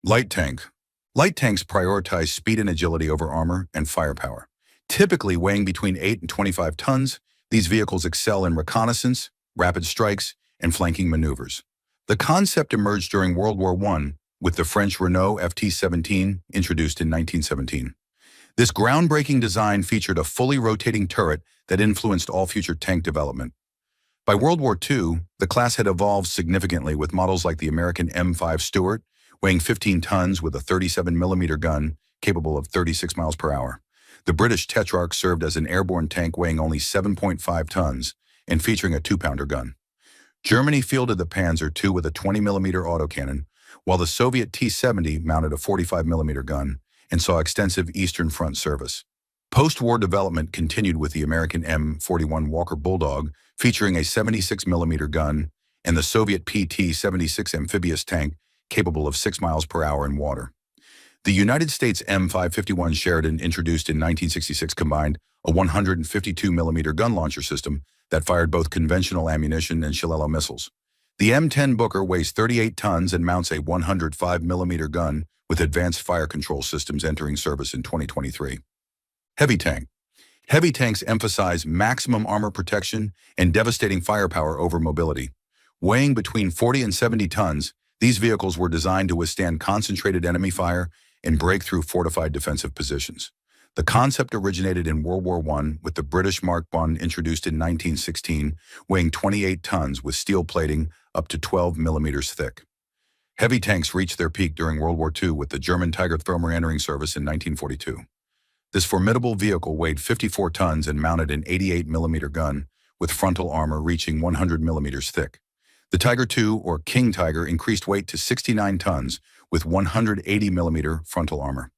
Light tank. Light tanks prioritize speed and agility over armor and firepower. Typically weighing between 8 and 25 tons, these vehicles excel in reconnaissance, rapid strikes, and flanking maneuvers. The concept emerged during World War I with the French Renault FT-17 introduced in 1917. This groundbreaking design featured a fully rotating turret that influenced all future tank development. By World War II, the class had evolved significantly with models like the American M5 Stuart, weighing 15 tons with a 37mm gun capable of 36 miles per hour. The British Tetrarch served as an airborne tank weighing only 7.5 tons and featuring a 2-pounder gun. Germany fielded the Panzer II with a 20mm autocannon, while the Soviet T-70 mounted a 45mm gun and saw extensive Eastern Front service. Post-war development continued with the American M41 Walker Bulldog featuring a 76mm gun and the Soviet PT-76 amphibious tank capable of 6 miles per hour in water. The United States M551 Sheridan, introduced in 1966, combined a 152mm gun launcher system that fired both conventional ammunition and Shillelagh missiles. The M10 Booker weighs 38 tons and mounts a 105mm gun with advanced fire control systems entering service in 2023. Heavy tank. Heavy tanks emphasize maximum armor protection and devastating firepower over mobility. Weighing between 40 and 70 tons, these vehicles were designed to withstand concentrated enemy fire and break through fortified defensive positions. The concept originated in World War I with the British Mark I, introduced in 1916, weighing 28 tons with steel plating up to 12 millimeters thick. Heavy tanks reached their peak during World War II with the German Tiger Thrömer entering service in 1942. This formidable vehicle weighed 54 tons and mounted an 88mm gun with frontal armor reaching 100 millimeters thick. The Tiger II, or King Tiger, increased weight to 69 tons with 180mm frontal armor.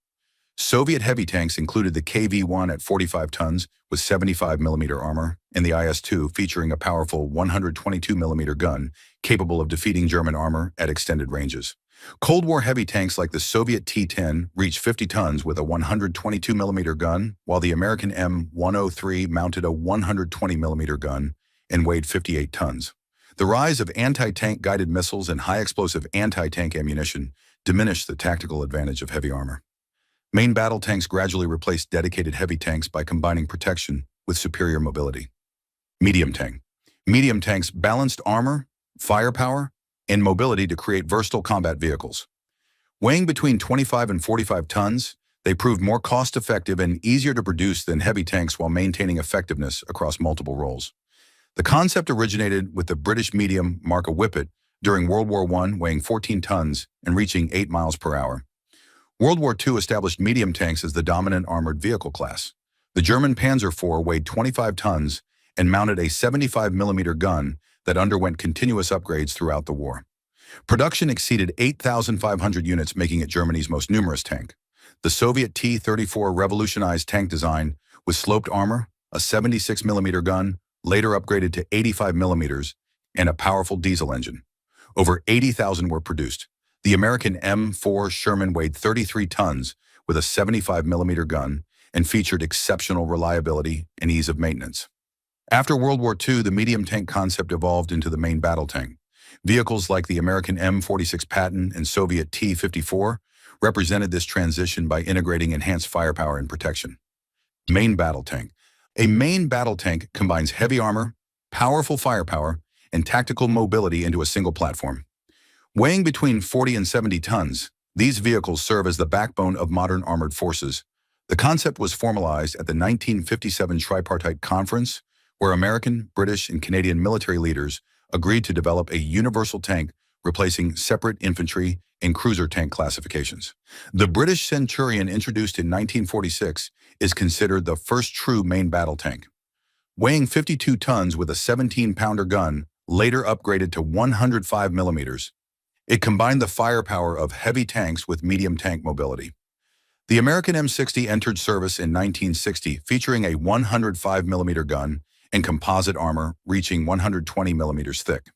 Soviet heavy tanks included the KV-1 at 45 tons with 75mm armor and the IS-2 featuring a powerful 122mm gun capable of defeating German armor at extended ranges. Cold War heavy tanks like the Soviet T-10 reached 50 tons with a 122mm gun, while the American M103 mounted a 120mm gun and weighed 58 tons. The rise of anti-tank guided missiles and high-explosive anti-tank ammunition diminished the tactical advantage of heavy armor. Main battle tanks gradually replaced dedicated heavy tanks by combining protection with superior mobility. Medium tank. Medium tanks balanced armor, firepower, and mobility to create versatile combat vehicles. Weighing between 25 and 45 tons, they proved more cost-effective and easier to produce than heavy tanks while maintaining effectiveness across multiple roles. The concept originated with the British medium Mark a Whippet during World War I, weighing 14 tons and reaching 8 miles per hour. World War II established medium tanks as the dominant armored vehicle class. The German Panzer IV weighed 25 tons and mounted a 75mm gun that underwent continuous upgrades throughout the war. Production exceeded 8,500 units, making it Germany's most numerous tank. The Soviet T-34 revolutionized tank design with sloped armor, a 76mm gun, later upgraded to 85mm, and a powerful diesel engine. Over 80,000 were produced. The American M4 Sherman weighed 33 tons with a 75mm gun and featured exceptional reliability and ease of maintenance. After World War II, the medium tank concept evolved into the main battle tank. Vehicles like the American M46 Patton and Soviet T-54 represented this transition by integrating enhanced firepower and protection. Main battle tank. A main battle tank combines heavy armor, powerful firepower, and tactical mobility into a single platform. Weighing between 40 and 70 tons, these vehicles serve as the backbone of modern armored forces. The concept was formalized at the 1957 Tripartite Conference, where American, British, and Canadian military leaders agreed to develop a universal tank replacing separate infantry and cruiser tank classifications. The British Centurion, introduced in 1946, is considered the first true main battle tank. Weighing 52 tons with a 17-pounder gun, later upgraded to 105 millimeters, it combined the firepower of heavy tanks with medium tank mobility. The American M60 entered service in 1960, featuring a 105mm gun and composite armor reaching 120 millimeters thick.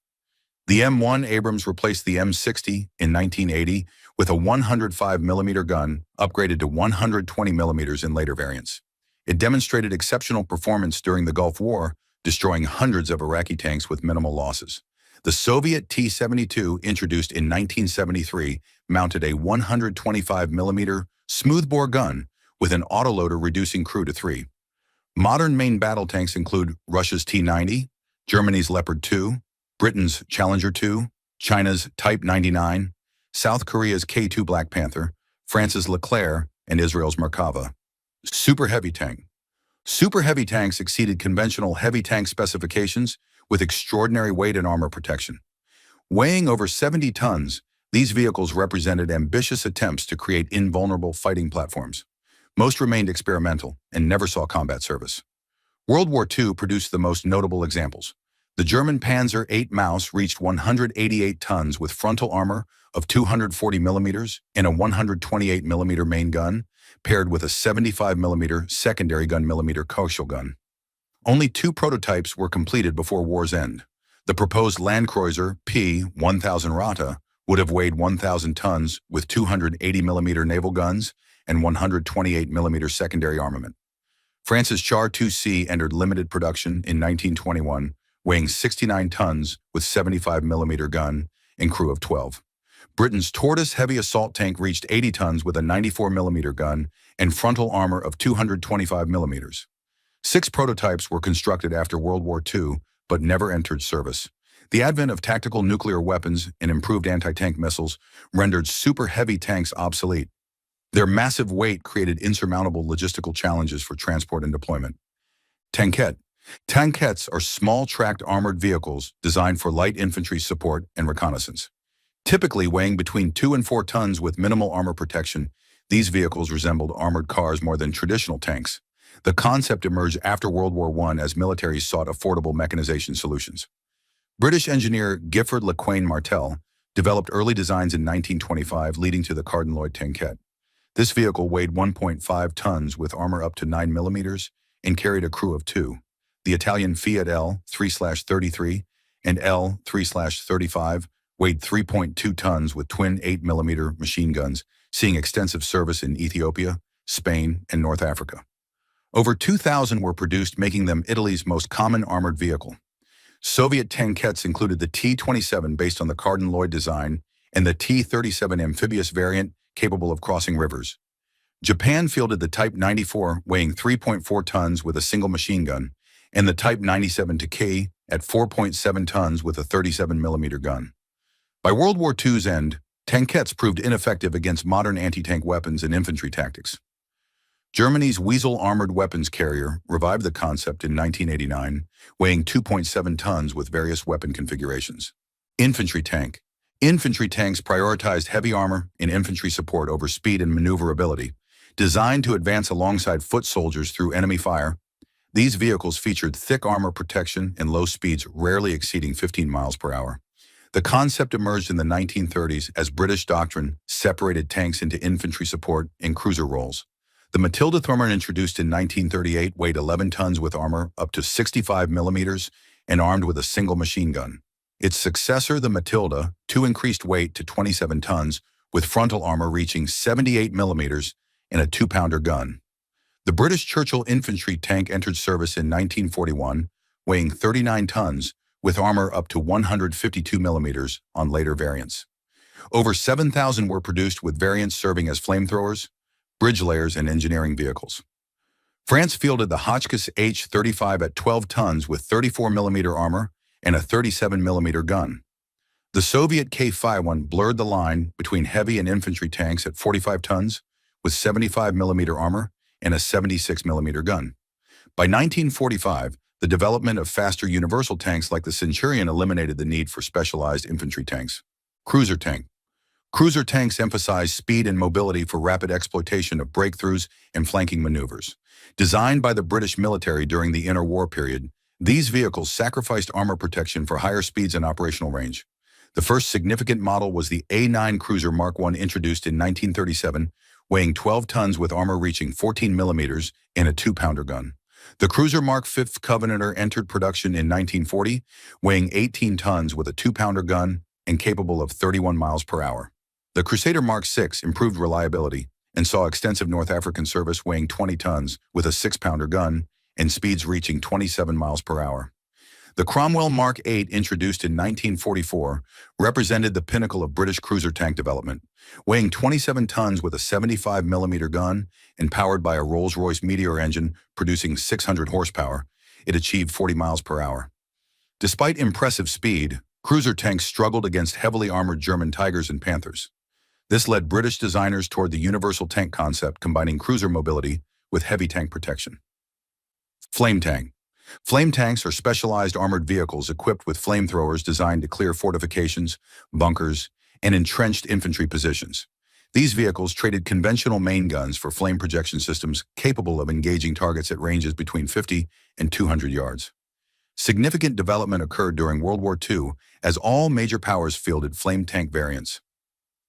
The M1 Abrams replaced the M60 in 1980 with a 105mm gun upgraded to 120 millimeters in later variants. It demonstrated exceptional performance during the Gulf War, destroying hundreds of Iraqi tanks with minimal losses. The Soviet T-72, introduced in 1973, mounted a 125mm smoothbore gun with an autoloader reducing crew to 3. Modern main battle tanks include Russia's T-90, Germany's Leopard 2, Britain's Challenger 2, China's Type 99, South Korea's K-2 Black Panther, France's Leclerc, and Israel's Merkava. Super heavy tank. Super heavy tanks exceeded conventional heavy tank specifications with extraordinary weight and armor protection. Weighing over 70 tons, these vehicles represented ambitious attempts to create invulnerable fighting platforms. Most remained experimental and never saw combat service. World War II produced the most notable examples. The German Panzer VIII Maus reached 188 tons with frontal armor of 240mm and a 128mm main gun, paired with a 75mm secondary gun coaxial gun. Only 2 prototypes were completed before war's end. The proposed Landkreuzer P-1000 Rata would have weighed 1,000 tons with 280mm naval guns and 128mm secondary armament. France's Char 2C entered limited production in 1921, weighing 69 tons with 75mm gun and crew of 12. Britain's Tortoise heavy assault tank reached 80 tons with a 94mm gun and frontal armor of 225mm. 6 prototypes were constructed after World War II, but never entered service. The advent of tactical nuclear weapons and improved anti-tank missiles rendered super heavy tanks obsolete. Their massive weight created insurmountable logistical challenges for transport and deployment. Tankette. Tankettes are small tracked armored vehicles designed for light infantry support and reconnaissance. Typically weighing between 2 and 4 tons with minimal armor protection, these vehicles resembled armored cars more than traditional tanks. The concept emerged after World War I as militaries sought affordable mechanization solutions. British engineer Gifford LeQuain Martel developed early designs in 1925, leading to the Cardin-Lloyd Tankette. This vehicle weighed 1.5 tons with armor up to 9mm and carried a crew of 2. The Italian Fiat L-3/33 and L-3/35 weighed 3.2 tons with twin 8mm machine guns, seeing extensive service in Ethiopia, Spain, and North Africa. Over 2,000 were produced, making them Italy's most common armored vehicle. Soviet tankettes included the T-27 based on the Cardin-Lloyd design and the T-37 amphibious variant capable of crossing rivers. Japan fielded the Type 94 weighing 3.4 tons with a single machine gun and the Type 97 Takei at 4.7 tons with a 37mm gun. By World War II's end, tankettes proved ineffective against modern anti-tank weapons and infantry tactics. Germany's Weasel armored weapons carrier revived the concept in 1989, weighing 2.7 tons with various weapon configurations. Infantry tank. Infantry tanks prioritized heavy armor and infantry support over speed and maneuverability. Designed to advance alongside foot soldiers through enemy fire, these vehicles featured thick armor protection and low speeds rarely exceeding 15 miles per hour. The concept emerged in the 1930s as British doctrine separated tanks into infantry support and cruiser roles. The Matilda Thurman, introduced in 1938, weighed 11 tons with armor up to 65mm and armed with a single machine gun. Its successor, the Matilda II, increased weight to 27 tons with frontal armor reaching 78mm and a 2-pounder gun. The British Churchill infantry tank entered service in 1941, weighing 39 tons with armor up to 152mm on later variants. Over 7,000 were produced, with variants serving as flamethrowers, bridge layers, and engineering vehicles. France fielded the Hotchkiss H-35 at 12 tons with 34mm armor and a 37mm gun. The Soviet K-51 blurred the line between heavy and infantry tanks at 45 tons with 75mm armor and a 76mm gun. By 1945, the development of faster universal tanks like the Centurion eliminated the need for specialized infantry tanks. Cruiser tank. Cruiser tanks emphasize speed and mobility for rapid exploitation of breakthroughs and flanking maneuvers. Designed by the British military during the interwar period, these vehicles sacrificed armor protection for higher speeds and operational range. The first significant model was the A-9 Cruiser Mark I, introduced in 1937, weighing 12 tons with armor reaching 14mm and a 2-pounder gun. The Cruiser Mark V Covenanter entered production in 1940, weighing 18 tons with a 2-pounder gun and capable of 31 miles per hour. The Crusader Mark VI improved reliability and saw extensive North African service, weighing 20 tons with a 6-pounder gun and speeds reaching 27 miles per hour. The Cromwell Mark 8, introduced in 1944, represented the pinnacle of British cruiser tank development. Weighing 27 tons with a 75mm gun and powered by a Rolls-Royce Meteor engine producing 600 horsepower, it achieved 40 miles per hour. Despite impressive speed, cruiser tanks struggled against heavily armored German Tigers and Panthers. This led British designers toward the universal tank concept, combining cruiser mobility with heavy tank protection. Flame tank. Flame tanks are specialized armored vehicles equipped with flamethrowers designed to clear fortifications, bunkers, and entrenched infantry positions. These vehicles traded conventional main guns for flame projection systems capable of engaging targets at ranges between 50 and 200 yards. Significant development occurred during World War II as all major powers fielded flame tank variants.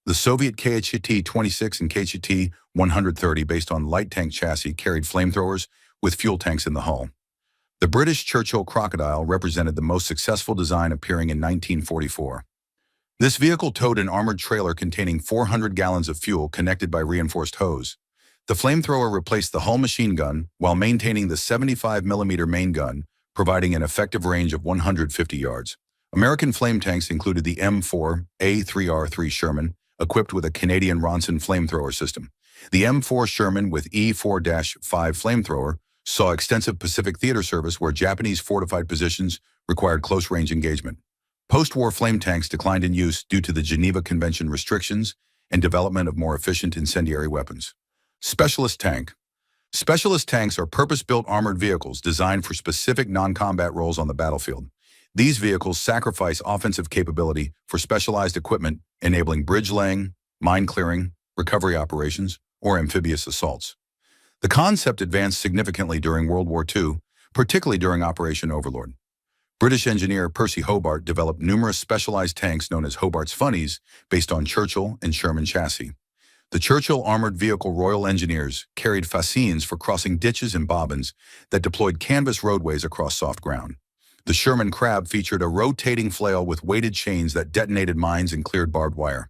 The Soviet KHT-26 and KHT-130, based on light tank chassis, carried flamethrowers with fuel tanks in the hull. The British Churchill Crocodile represented the most successful design, appearing in 1944. This vehicle towed an armored trailer containing 400 gallons of fuel connected by reinforced hose. The flamethrower replaced the hull machine gun while maintaining the 75mm main gun, providing an effective range of 150 yards. American flame tanks included the M4A3R3 Sherman, equipped with a Canadian Ronson flamethrower system. The M4 Sherman with E4-5 flamethrower saw extensive Pacific theater service where Japanese fortified positions required close-range engagement. Post-war flame tanks declined in use due to the Geneva Convention restrictions and development of more efficient incendiary weapons. Specialist tank. Specialist tanks are purpose-built armored vehicles designed for specific non-combat roles on the battlefield. These vehicles sacrifice offensive capability for specialized equipment, enabling bridge laying, mine clearing, recovery operations, or amphibious assaults. The concept advanced significantly during World War II, particularly during Operation Overlord. British engineer Percy Hobart developed numerous specialized tanks known as Hobart's Funnies based on Churchill and Sherman chassis. The Churchill Armored Vehicle Royal Engineers carried fascines for crossing ditches and bobbins that deployed canvas roadways across soft ground. The Sherman Crab featured a rotating flail with weighted chains that detonated mines and cleared barbed wire.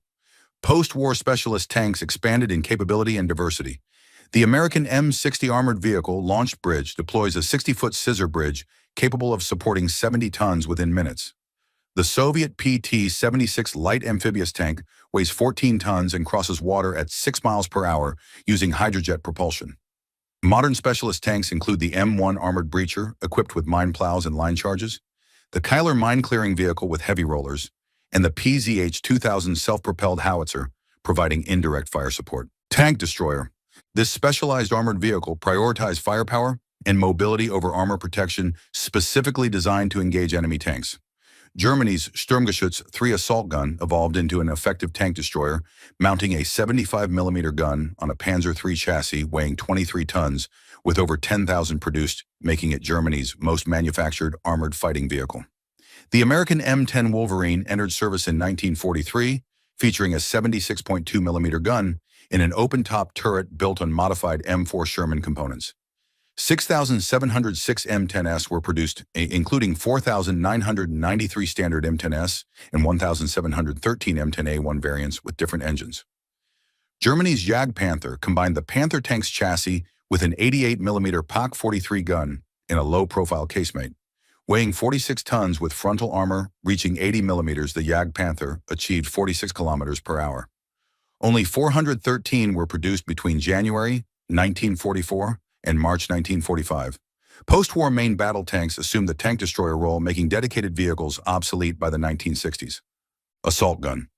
Post-war specialist tanks expanded in capability and diversity. The American M60 armored vehicle launched bridge deploys a 60-foot scissor bridge capable of supporting 70 tons within minutes. The Soviet PT-76 light amphibious tank weighs 14 tons and crosses water at 6 miles per hour using hydrojet propulsion. Modern specialist tanks include the M1 armored breacher, equipped with mine plows and line charges, the Kyler mine-clearing vehicle with heavy rollers, and the PZH-2000 self-propelled howitzer, providing indirect fire support. Tank destroyer. This specialized armored vehicle prioritized firepower and mobility over armor protection, specifically designed to engage enemy tanks. Germany's Sturmgeschütz 3 assault gun evolved into an effective tank destroyer, mounting a 75mm gun on a Panzer III chassis weighing 23 tons, with over 10,000 produced, making it Germany's most manufactured armored fighting vehicle. The American M10 Wolverine entered service in 1943, featuring a 76.2mm gun in an open-top turret built on modified M4 Sherman components. 6,706 M10s were produced, including 4,993 standard M10s and 1,713 M10A1 variants with different engines. Germany's Jagdpanther combined the Panther tank's chassis with an 88mm PaK 43 gun in a low-profile casemate. Weighing 46 tons with frontal armor reaching 80mm, the Jagdpanther achieved 46 kilometers per hour. Only 413 were produced between January 1944 and March 1945. Post-war main battle tanks assumed the tank destroyer role, making dedicated vehicles obsolete by the 1960s. Assault gun.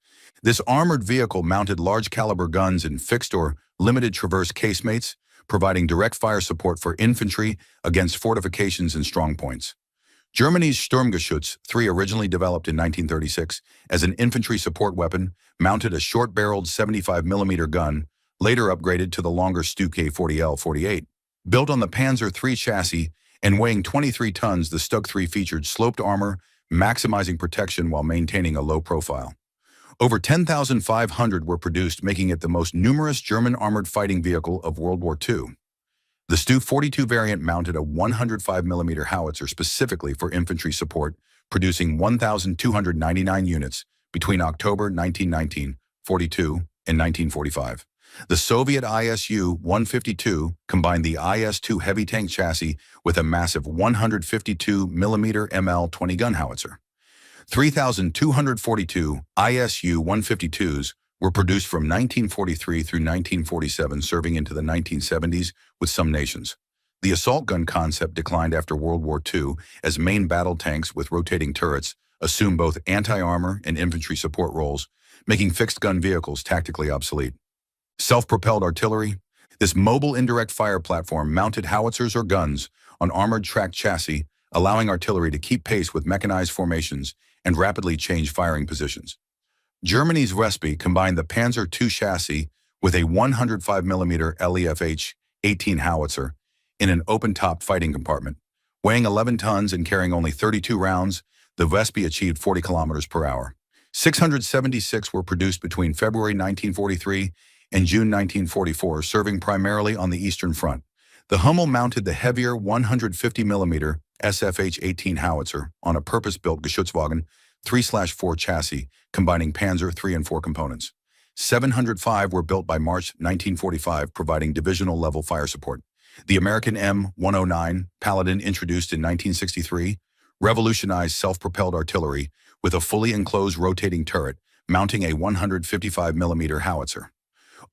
This armored vehicle mounted large-caliber guns in fixed or limited traverse casemates, providing direct fire support for infantry against fortifications and strongpoints. Germany's Sturmgeschütz 3, originally developed in 1936 as an infantry support weapon, mounted a short-barreled 75mm gun, later upgraded to the longer Stuke 40L-48. Built on the Panzer III chassis and weighing 23 tons, the Stug 3 featured sloped armor, maximizing protection while maintaining a low profile. Over 10,500 were produced, making it the most numerous German armored fighting vehicle of World War II. The Stu 42 variant mounted a 105mm howitzer specifically for infantry support, producing 1,299 units between October 1919, 42, and 1945. The Soviet ISU-152 combined the IS-2 heavy tank chassis with a massive 152 mm ML-20 gun howitzer. 3,242 ISU-152s were produced from 1943 through 1947, serving into the 1970s with some nations. The assault gun concept declined after World War II as main battle tanks with rotating turrets assumed both anti-armor and infantry support roles, making fixed-gun vehicles tactically obsolete. Self-propelled artillery. This mobile indirect fire platform mounted howitzers or guns on armored tracked chassis, allowing artillery to keep pace with mechanized formations and rapidly change firing positions. Germany's Resp combined the Panzer II chassis with a 105 mm LEFH-18 howitzer in an open-top fighting compartment. Weighing 11 tons and carrying only 32 rounds, the Resp achieved 40 kilometers per hour. 676 were produced between February 1943 and June 1944, serving primarily on the Eastern Front. The Hummel mounted the heavier 150 mm SFH-18 howitzer on a purpose-built Geschutzwagen 3/4 chassis, combining Panzer III and IV components. 705 were built by March 1945, providing divisional-level fire support. The American M109 Paladin, introduced in 1963, revolutionized self-propelled artillery with a fully enclosed rotating turret mounting a 155 mm howitzer.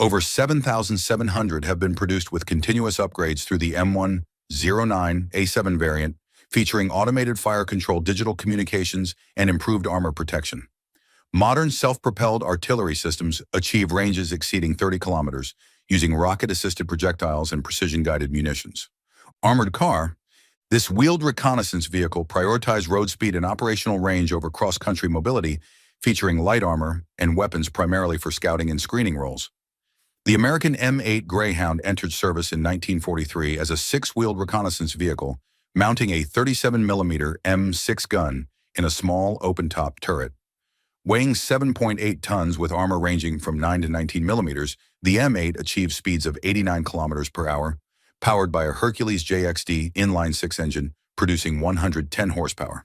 Over 7,700 have been produced with continuous upgrades through the M109A7 variant, featuring automated fire control, digital communications, and improved armor protection. Modern self-propelled artillery systems achieve ranges exceeding 30 kilometers, using rocket-assisted projectiles and precision-guided munitions. Armored car. This wheeled reconnaissance vehicle prioritized road speed and operational range over cross-country mobility, featuring light armor and weapons primarily for scouting and screening roles. The American M8 Greyhound entered service in 1943 as a six-wheeled reconnaissance vehicle, mounting a 37 mm M6 gun in a small open-top turret. Weighing 7.8 tons with armor ranging from 9 to 19 millimeters, the M8 achieved speeds of 89 kilometers per hour, powered by a Hercules JXD inline-six engine, producing 110 horsepower.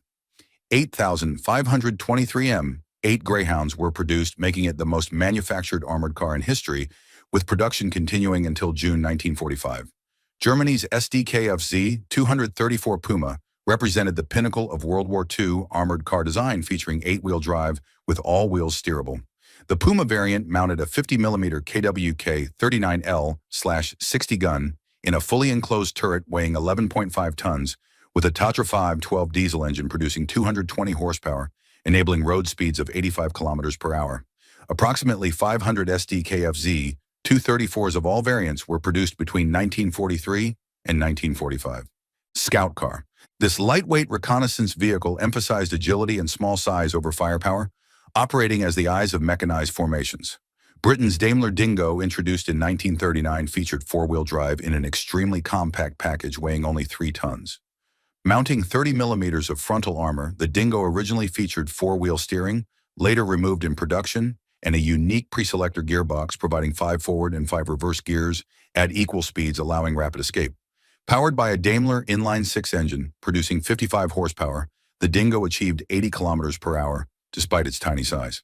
8,523 M8 Greyhounds were produced, making it the most manufactured armored car in history, with production continuing until June 1945. Germany's SDKFZ 234 Puma represented the pinnacle of World War II armored car design, featuring 8-wheel drive with all wheels steerable. The Puma variant mounted a 50 mm KWK 39L/60 gun in a fully enclosed turret weighing 11.5 tons, with a Tatra 512 diesel engine producing 220 horsepower, enabling road speeds of 85 kilometers per hour. Approximately 500 SDKFZ 234s of all variants were produced between 1943 and 1945. Scout car. This lightweight reconnaissance vehicle emphasized agility and small size over firepower, operating as the eyes of mechanized formations. Britain's Daimler Dingo, introduced in 1939, featured four-wheel drive in an extremely compact package weighing only 3 tons. Mounting 30 millimeters of frontal armor, the Dingo originally featured four-wheel steering, later removed in production, and a unique pre-selector gearbox providing 5 forward and 5 reverse gears at equal speeds, allowing rapid escape. Powered by a Daimler inline-six engine, producing 55 horsepower, the Dingo achieved 80 kilometers per hour, despite its tiny size.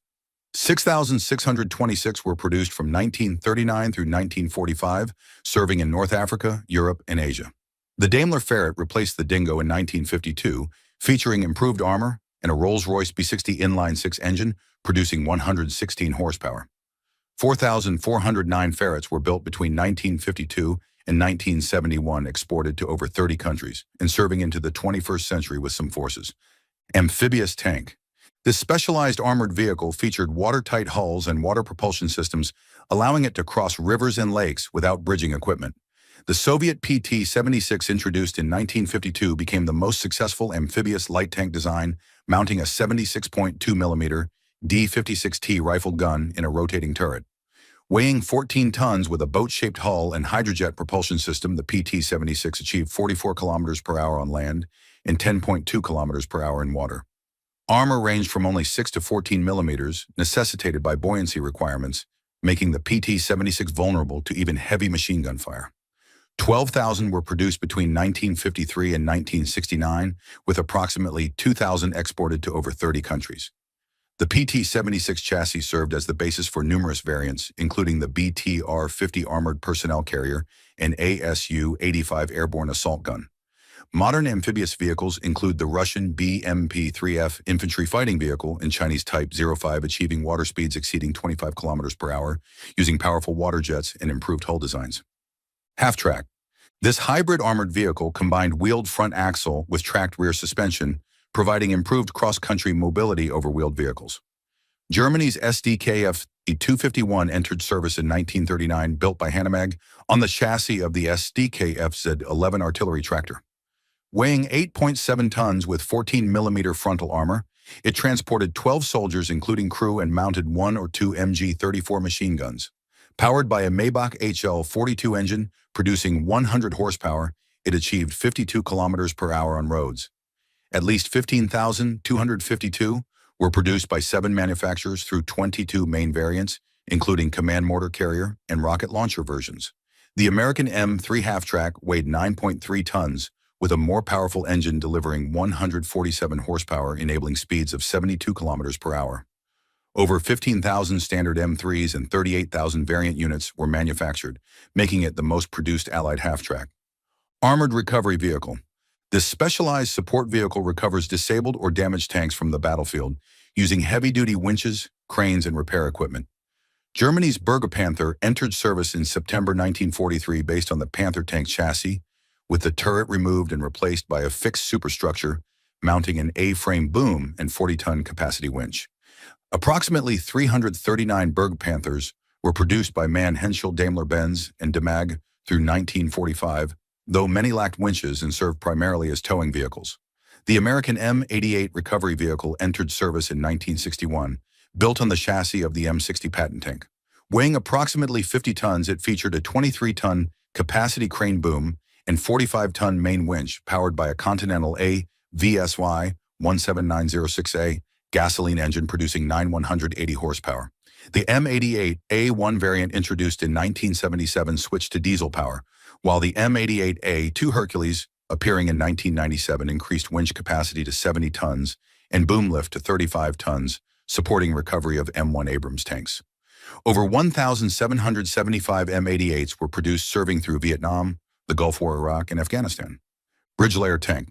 6,626 were produced from 1939 through 1945, serving in North Africa, Europe, and Asia. The Daimler Ferret replaced the Dingo in 1952, featuring improved armor and a Rolls-Royce B60 inline-six engine, producing 116 horsepower. 4,409 Ferrets were built between 1952 and 1971, exported to over 30 countries, and serving into the 21st century with some forces. Amphibious tank. This specialized armored vehicle featured watertight hulls and water propulsion systems, allowing it to cross rivers and lakes without bridging equipment. The Soviet PT-76, introduced in 1952, became the most successful amphibious light tank design, mounting a 76.2 mm D-56T rifled gun in a rotating turret. Weighing 14 tons with a boat-shaped hull and hydrojet propulsion system, the PT-76 achieved 44 kilometers per hour on land and 10.2 kilometers per hour in water. Armor ranged from only 6 to 14 millimeters, necessitated by buoyancy requirements, making the PT-76 vulnerable to even heavy machine gun fire. 12,000 were produced between 1953 and 1969, with approximately 2,000 exported to over 30 countries. The PT-76 chassis served as the basis for numerous variants, including the BTR-50 Armored Personnel Carrier and ASU-85 Airborne Assault Gun. Modern amphibious vehicles include the Russian BMP-3F infantry fighting vehicle and Chinese Type 05 achieving water speeds exceeding 25 kilometers per hour, using powerful water jets and improved hull designs. Half-track. This hybrid armored vehicle combined wheeled front axle with tracked rear suspension, providing improved cross-country mobility over wheeled vehicles. Germany's SDKF 251 entered service in 1939, built by Hanomag, on the chassis of the SDKF Z11 artillery tractor. Weighing 8.7 tons with 14mm frontal armor, it transported 12 soldiers including crew and mounted 1 or 2 MG-34 machine guns. Powered by a Maybach HL-42 engine producing 100 horsepower, it achieved 52 kilometers per hour on roads. At least 15,252 were produced by 7 manufacturers through 22 main variants, including command mortar carrier and rocket launcher versions. The American M3 half-track weighed 9.3 tons, with a more powerful engine delivering 147 horsepower, enabling speeds of 72 kilometers per hour. Over 15,000 standard M3s and 38,000 variant units were manufactured, making it the most produced Allied half-track. Armored Recovery Vehicle. This specialized support vehicle recovers disabled or damaged tanks from the battlefield, using heavy-duty winches, cranes, and repair equipment. Germany's Panther entered service in September 1943 based on the Panther tank chassis, with the turret removed and replaced by a fixed superstructure mounting an A-frame boom and 40-ton capacity winch. Approximately 339 Panthers were produced by MAN Henschel Daimler-Benz and Demag through 1945, though many lacked winches and served primarily as towing vehicles. The American M88 recovery vehicle entered service in 1961, built on the chassis of the M60 Patton tank. Weighing approximately 50 tons, it featured a 23-ton capacity crane boom and 45-ton main winch powered by a Continental A VSY 17906A gasoline engine producing 9,180 horsepower. The M88 A1 variant introduced in 1977 switched to diesel power, while the M88 A2 Hercules, appearing in 1997, increased winch capacity to 70 tons and boom lift to 35 tons, supporting recovery of M1 Abrams tanks. Over 1,775 M88s were produced, serving through Vietnam, the Gulf War, Iraq, and Afghanistan. Bridge Layer Tank.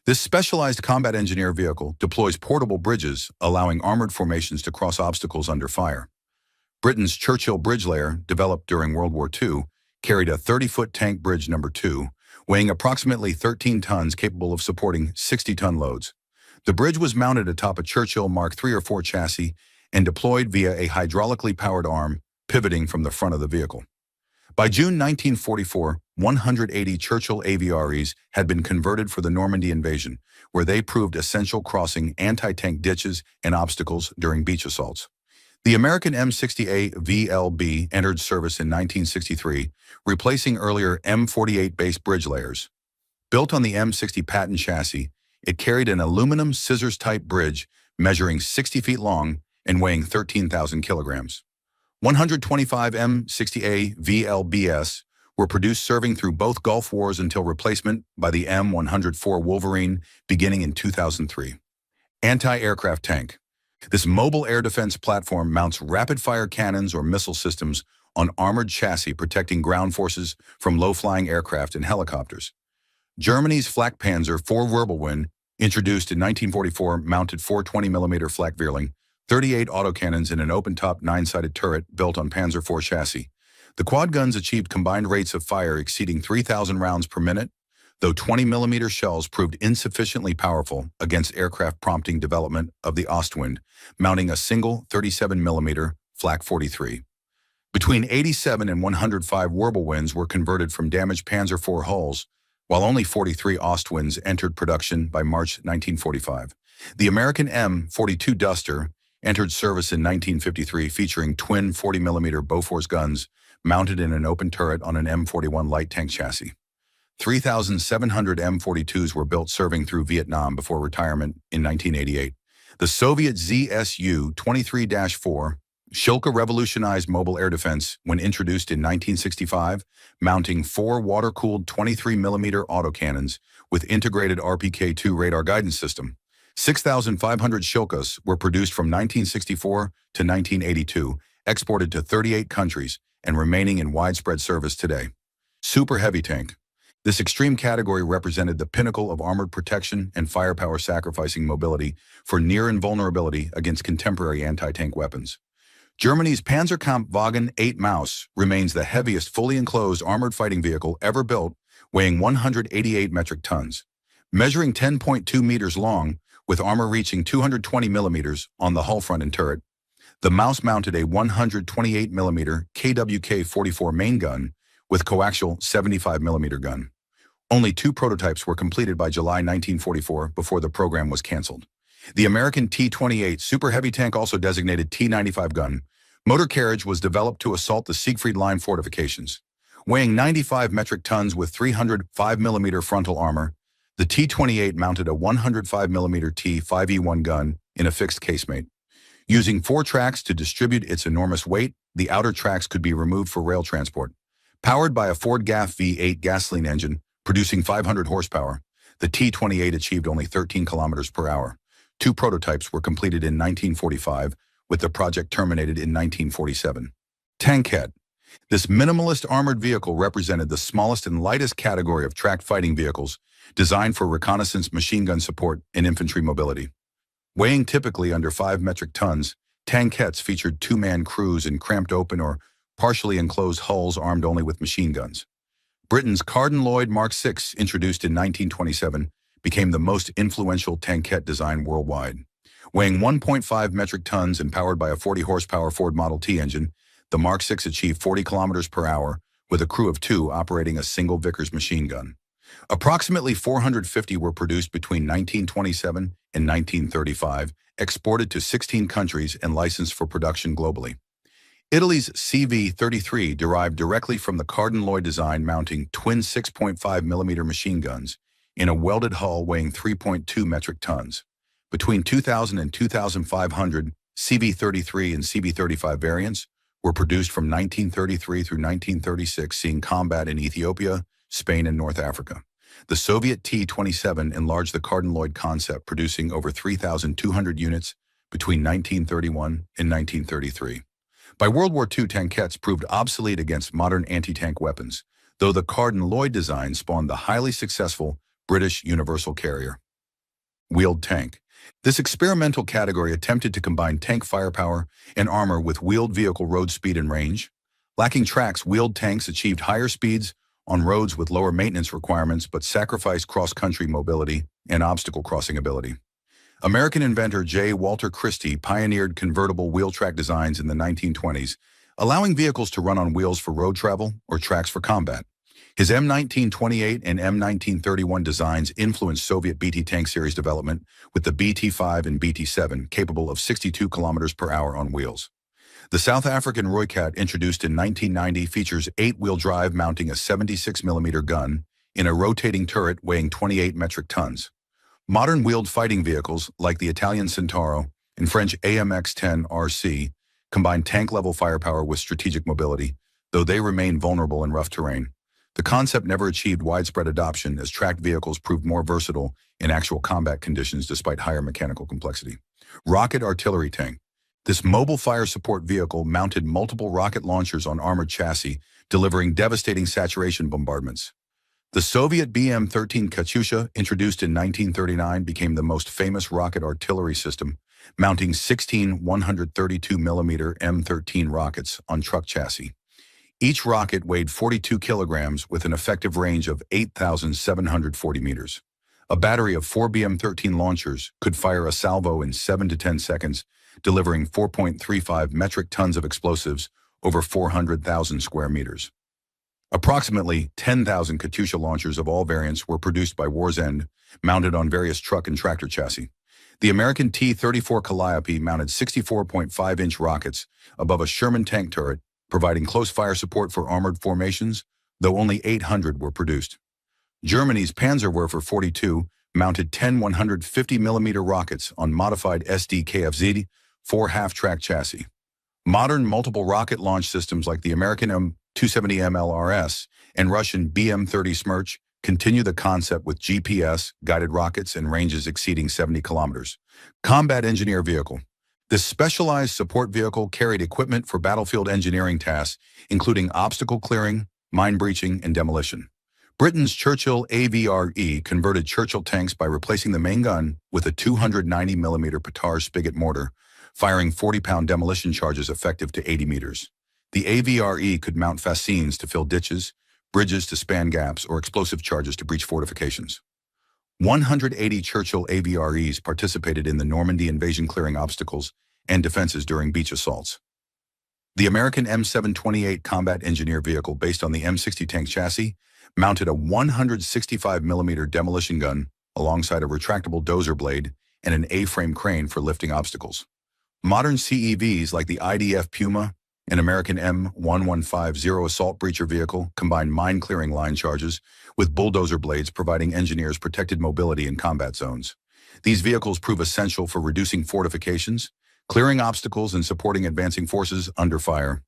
This specialized combat engineer vehicle deploys portable bridges, allowing armored formations to cross obstacles under fire. Britain's Churchill Bridge Layer, developed during World War II, carried a 30-foot tank bridge number 2, weighing approximately 13 tons, capable of supporting 60-ton loads. The bridge was mounted atop a Churchill Mark III or IV chassis and deployed via a hydraulically powered arm pivoting from the front of the vehicle. By June 1944, 180 Churchill AVREs had been converted for the Normandy invasion, where they proved essential, crossing anti-tank ditches and obstacles during beach assaults. The American M60A VLB entered service in 1963, replacing earlier M48-based bridge layers. Built on the M60 Patton chassis, it carried an aluminum scissors-type bridge measuring 60 feet long and weighing 13,000 kilograms. 125 M60A VLBS were produced, serving through both Gulf Wars until replacement by the M104 Wolverine beginning in 2003. Anti-aircraft tank. This mobile air defense platform mounts rapid-fire cannons or missile systems on armored chassis, protecting ground forces from low-flying aircraft and helicopters. Germany's Flakpanzer IV Wirbelwind, introduced in 1944, mounted 4 20mm flak Vierling, 38 autocannons, and an open-top 9-sided turret built on Panzer IV chassis. The quad guns achieved combined rates of fire exceeding 3,000 rounds per minute, though 20mm shells proved insufficiently powerful against aircraft, prompting development of the Ostwind, mounting a single 37mm flak 43. Between 87 and 105 Wirbelwinds were converted from damaged Panzer IV hulls, while only 43 Ostwinds entered production by March 1945. The American M42 Duster entered service in 1953, featuring twin 40mm Bofors guns mounted in an open turret on an M41 light tank chassis. 3,700 M42s were built, serving through Vietnam before retirement in 1988. The Soviet ZSU-23-4 Shilka revolutionized mobile air defense when introduced in 1965, mounting 4 water-cooled 23mm autocannons with integrated RPK-2 radar guidance system. 6,500 Shilkas were produced from 1964 to 1982, exported to 38 countries, and remaining in widespread service today. Super heavy tank. This extreme category represented the pinnacle of armored protection and firepower, sacrificing mobility for near invulnerability against contemporary anti-tank weapons. Germany's Panzerkampfwagen 8 Maus remains the heaviest fully enclosed armored fighting vehicle ever built, weighing 188 metric tons. Measuring 10.2 meters long, with armor reaching 220 millimeters on the hull, front, and turret, the Maus mounted a 128 millimeter KWK-44 main gun with coaxial 75 millimeter gun. Only 2 prototypes were completed by July 1944 before the program was canceled. The American T-28 super heavy tank, also designated T-95 gun, motor carriage was developed to assault the Siegfried Line fortifications. Weighing 95 metric tons with 305 millimeter frontal armor, the T-28 mounted a 105 millimeter T-5E1 gun in a fixed casemate. Using 4 tracks to distribute its enormous weight, the outer tracks could be removed for rail transport. Powered by a Ford GAF V8 gasoline engine, producing 500 horsepower, the T-28 achieved only 13 kilometers per hour. 2 prototypes were completed in 1945, with the project terminated in 1947. Tankette. This minimalist armored vehicle represented the smallest and lightest category of tracked fighting vehicles, designed for reconnaissance, machine gun support, and infantry mobility. Weighing typically under 5 metric tons, tankettes featured 2-man crews in cramped open or partially enclosed hulls armed only with machine guns. Britain's Carden Loyd Mark VI, introduced in 1927, became the most influential tankette design worldwide. Weighing 1.5 metric tons and powered by a 40-horsepower Ford Model T engine, the Mark VI achieved 40 kilometers per hour with a crew of 2 operating a single Vickers machine gun. Approximately 450 were produced between 1927 and 1935, exported to 16 countries and licensed for production globally. Italy's CV-33 derived directly from the Carden Loyd design, mounting twin 6.5 millimeter machine guns in a welded hull weighing 3.2 metric tons. Between 2,000 and 2,500 CV-33 and CV-35 variants were produced from 1933 through 1936, seeing combat in Ethiopia, Spain, and North Africa. The Soviet T-27 enlarged the Carden Loyd concept, producing over 3,200 units between 1931 and 1933. By World War II, tankettes proved obsolete against modern anti-tank weapons, though the Carden Loyd design spawned the highly successful British Universal Carrier. Wheeled tank. This experimental category attempted to combine tank firepower and armor with wheeled vehicle road speed and range. Lacking tracks, wheeled tanks achieved higher speeds on roads with lower maintenance requirements but sacrificed cross-country mobility and obstacle crossing ability. American inventor J. Walter Christie pioneered convertible wheel track designs in the 1920s, allowing vehicles to run on wheels for road travel or tracks for combat. His M1928 and M1931 designs influenced Soviet BT tank series development, with the BT-5 and BT-7 capable of 62 kilometers per hour on wheels. The South African Roycat, introduced in 1990, features 8-wheel drive, mounting a 76 millimeter gun in a rotating turret weighing 28 metric tons. Modern wheeled fighting vehicles, like the Italian Centauro and French AMX-10 RC, combine tank-level firepower with strategic mobility, though they remain vulnerable in rough terrain. The concept never achieved widespread adoption, as tracked vehicles proved more versatile in actual combat conditions despite higher mechanical complexity. Rocket artillery tank. This mobile fire support vehicle mounted multiple rocket launchers on armored chassis, delivering devastating saturation bombardments. The Soviet BM-13 Katyusha, introduced in 1939, became the most famous rocket artillery system, mounting 16 132 millimeter M13 rockets on truck chassis. Each rocket weighed 42 kilograms with an effective range of 8,740 meters. A battery of 4 BM-13 launchers could fire a salvo in 7 to 10 seconds, delivering 4.35 metric tons of explosives over 400,000 square meters. Approximately 10,000 Katyusha launchers of all variants were produced by war's end, mounted on various truck and tractor chassis. The American T-34 Calliope mounted 64.5-inch rockets above a Sherman tank turret, providing close fire support for armored formations, though only 800 were produced. Germany's Panzerwerfer 42 mounted 10 150 millimeter rockets on modified SD-KFZ 4 half-track chassis. Modern multiple rocket launch systems like the American M270 MLRS and Russian BM-30 Smerch continue the concept with GPS, guided rockets, and ranges exceeding 70 kilometers. Combat Engineer Vehicle. This specialized support vehicle carried equipment for battlefield engineering tasks, including obstacle clearing, mine breaching, and demolition. Britain's Churchill AVRE converted Churchill tanks by replacing the main gun with a 290mm Petard spigot mortar, firing 40-pound demolition charges effective to 80 meters. The AVRE could mount fascines to fill ditches, bridges to span gaps, or explosive charges to breach fortifications. 180 Churchill AVREs participated in the Normandy invasion, clearing obstacles and defenses during beach assaults. The American M728 combat engineer vehicle, based on the M60 tank chassis, mounted a 165mm demolition gun alongside a retractable dozer blade and an A-frame crane for lifting obstacles. Modern CEVs like the IDF Puma and American M1150 assault breacher vehicle combine mine-clearing line charges with bulldozer blades, providing engineers protected mobility in combat zones. These vehicles prove essential for reducing fortifications, clearing obstacles, and supporting advancing forces under fire.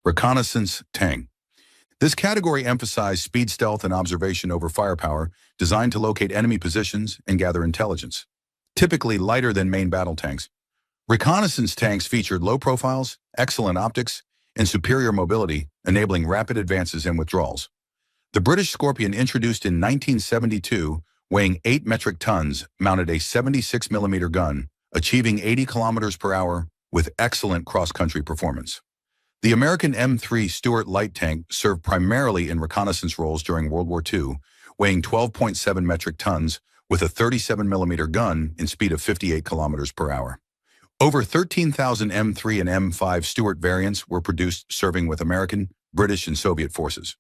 Reconnaissance tank. This category emphasized speed, stealth, and observation over firepower, designed to locate enemy positions and gather intelligence. Typically lighter than main battle tanks, reconnaissance tanks featured low profiles, excellent optics, and superior mobility, enabling rapid advances and withdrawals. The British Scorpion, introduced in 1972, weighing 8 metric tons, mounted a 76mm gun, achieving 80 kilometers per hour with excellent cross-country performance. The American M3 Stuart light tank served primarily in reconnaissance roles during World War II, weighing 12.7 metric tons with a 37mm gun and speed of 58 kilometers per hour. Over 13,000 M3 and M5 Stuart variants were produced, serving with American, British, and Soviet forces.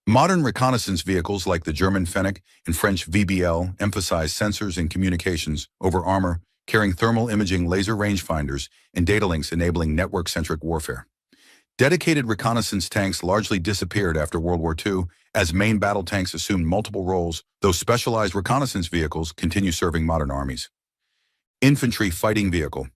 Modern reconnaissance vehicles like the German Fennec and French VBL emphasize sensors and communications over armor, carrying thermal imaging, laser rangefinders, and data links, enabling network-centric warfare. Dedicated reconnaissance tanks largely disappeared after World War II, as main battle tanks assumed multiple roles, though specialized reconnaissance vehicles continue serving modern armies. Infantry fighting vehicle.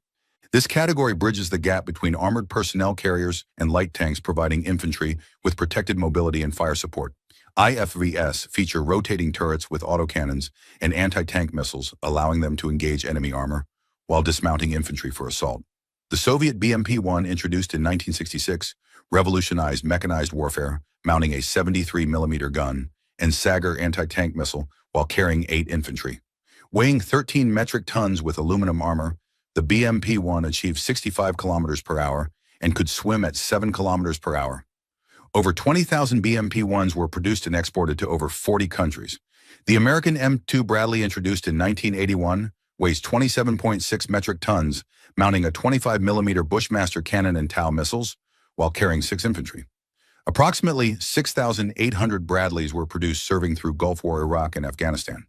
This category bridges the gap between armored personnel carriers and light tanks, providing infantry with protected mobility and fire support. IFVs feature rotating turrets with autocannons and anti-tank missiles, allowing them to engage enemy armor while dismounting infantry for assault. The Soviet BMP-1, introduced in 1966, revolutionized mechanized warfare, mounting a 73mm gun and Sagar anti-tank missile while carrying 8 infantry. Weighing 13 metric tons with aluminum armor, the BMP-1 achieved 65 kilometers per hour and could swim at 7 kilometers per hour. Over 20,000 BMP-1s were produced and exported to over 40 countries. The American M2 Bradley, introduced in 1981, weighs 27.6 metric tons, mounting a 25mm Bushmaster cannon and Tau missiles, while carrying 6 infantry. Approximately 6,800 Bradleys were produced, serving through Gulf War, Iraq, and Afghanistan.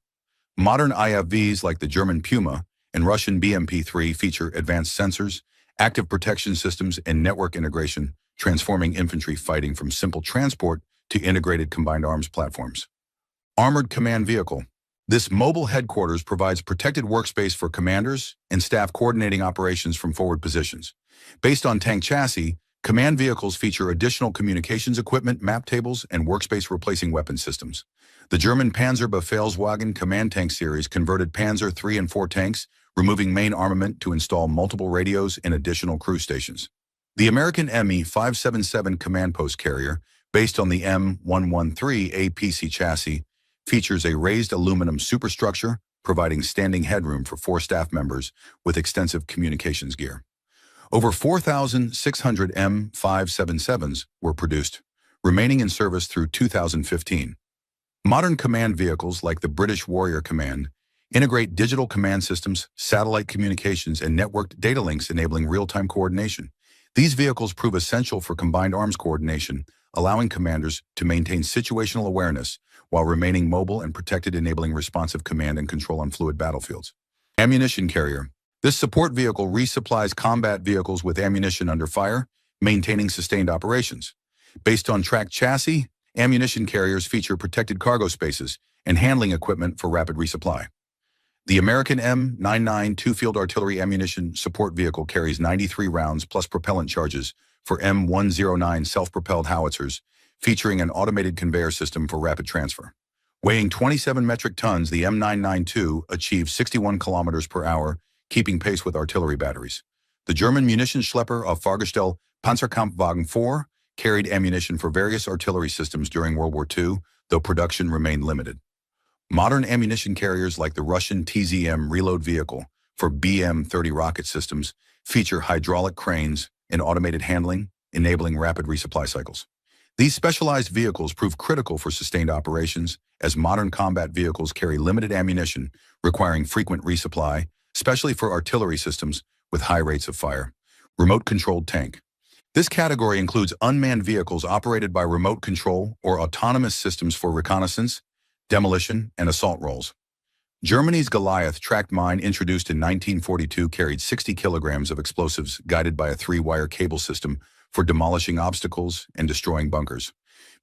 Modern IFVs like the German Puma and Russian BMP-3 feature advanced sensors, active protection systems, and network integration, transforming infantry fighting from simple transport to integrated combined arms platforms. Armored Command Vehicle. This mobile headquarters provides protected workspace for commanders and staff, coordinating operations from forward positions. Based on tank chassis, command vehicles feature additional communications equipment, map tables, and workspace, replacing weapon systems. The German Panzerbefehlswagen command tank series converted Panzer III and IV tanks, removing main armament to install multiple radios and additional crew stations. The American ME-577 command post carrier, based on the M113 APC chassis, features a raised aluminum superstructure, providing standing headroom for 4 staff members with extensive communications gear. Over 4,600 M577s were produced, remaining in service through 2015. Modern command vehicles like the British Warrior Command integrate digital command systems, satellite communications, and networked data links, enabling real-time coordination. These vehicles prove essential for combined arms coordination, allowing commanders to maintain situational awareness while remaining mobile and protected, enabling responsive command and control on fluid battlefields. Ammunition carrier. This support vehicle resupplies combat vehicles with ammunition under fire, maintaining sustained operations. Based on tracked chassis, ammunition carriers feature protected cargo spaces and handling equipment for rapid resupply. The American M99 two-field artillery ammunition support vehicle carries 93 rounds plus propellant charges for M109 self-propelled howitzers, featuring an automated conveyor system for rapid transfer. Weighing 27 metric tons, the M992 achieved 61 kilometers per hour, keeping pace with artillery batteries. The German munition schlepper of Fahrgestell Panzerkampfwagen 4 carried ammunition for various artillery systems during World War II, though production remained limited. Modern ammunition carriers like the Russian TZM reload vehicle for BM-30 rocket systems feature hydraulic cranes and automated handling, enabling rapid resupply cycles. These specialized vehicles prove critical for sustained operations, as modern combat vehicles carry limited ammunition, requiring frequent resupply, especially for artillery systems with high rates of fire. Remote-controlled tank. This category includes unmanned vehicles operated by remote control or autonomous systems for reconnaissance, demolition, and assault roles. Germany's Goliath tracked mine, introduced in 1942, carried 60 kilograms of explosives guided by a 3-wire cable system for demolishing obstacles and destroying bunkers.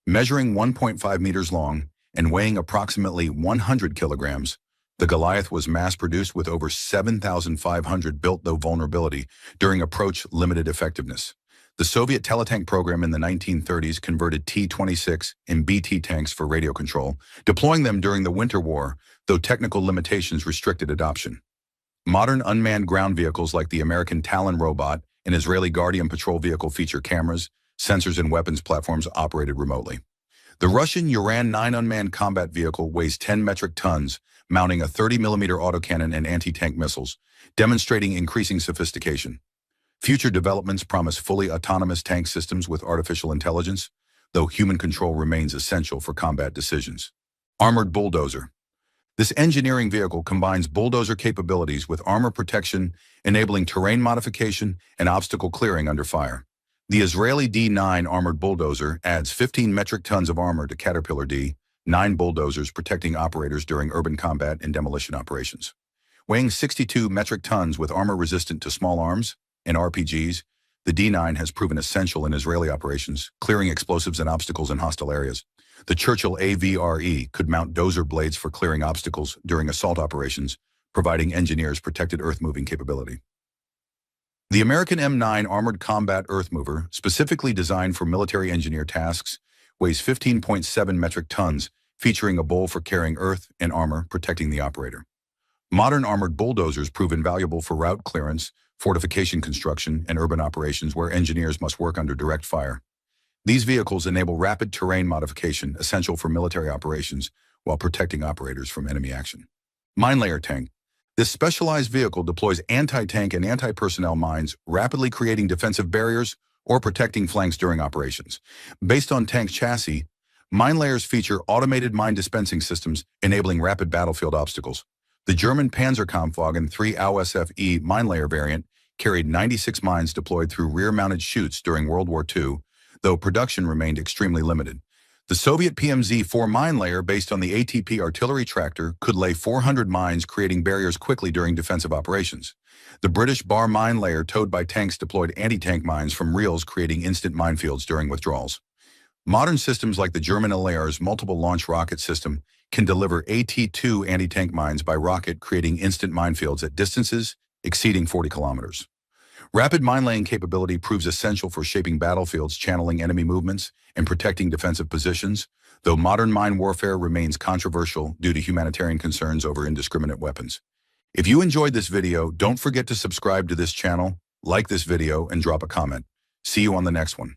Measuring 1.5 meters long and weighing approximately 100 kilograms, the Goliath was mass-produced with over 7,500 built-though vulnerability during approach-limited effectiveness. The Soviet teletank program in the 1930s converted T-26 and BT tanks for radio control, deploying them during the Winter War, though technical limitations restricted adoption. Modern unmanned ground vehicles like the American Talon robot and Israeli Guardian patrol vehicle feature cameras, sensors, and weapons platforms operated remotely. The Russian Uran-9 unmanned combat vehicle weighs 10 metric tons, mounting a 30mm autocannon and anti-tank missiles, demonstrating increasing sophistication. Future developments promise fully autonomous tank systems with artificial intelligence, though human control remains essential for combat decisions. Armored bulldozer. This engineering vehicle combines bulldozer capabilities with armor protection, enabling terrain modification and obstacle clearing under fire. The Israeli D9 armored bulldozer adds 15 metric tons of armor to Caterpillar D9 bulldozers, protecting operators during urban combat and demolition operations. Weighing 62 metric tons with armor resistant to small arms and RPGs, the D9 has proven essential in Israeli operations, clearing explosives and obstacles in hostile areas. The Churchill AVRE could mount dozer blades for clearing obstacles during assault operations, providing engineers protected earth-moving capability. The American M9 Armored Combat Earthmover, specifically designed for military engineer tasks, weighs 15.7 metric tons, featuring a bowl for carrying earth and armor, protecting the operator. Modern armored bulldozers prove invaluable for route clearance, fortification construction, and urban operations where engineers must work under direct fire. These vehicles enable rapid terrain modification, essential for military operations, while protecting operators from enemy action. Mine layer tank. This specialized vehicle deploys anti-tank and anti-personnel mines, rapidly creating defensive barriers or protecting flanks during operations. Based on tank chassis, mine layers feature automated mine dispensing systems, enabling rapid battlefield obstacles. The German Panzerkampfwagen 3 AUSFE mine layer variant carried 96 mines deployed through rear-mounted chutes during World War II, though production remained extremely limited. The Soviet PMZ-4 mine layer, based on the ATP artillery tractor, could lay 400 mines, creating barriers quickly during defensive operations. The British Bar mine layer, towed by tanks, deployed anti-tank mines from reels, creating instant minefields during withdrawals. Modern systems like the German LAR's multiple launch rocket system can deliver AT-2 anti-tank mines by rocket, creating instant minefields at distances exceeding 40 kilometers. Rapid mine-laying capability proves essential for shaping battlefields, channeling enemy movements, and protecting defensive positions, though modern mine warfare remains controversial due to humanitarian concerns over indiscriminate weapons. If you enjoyed this video, don't forget to subscribe to this channel, like this video, and drop a comment. See you on the next one.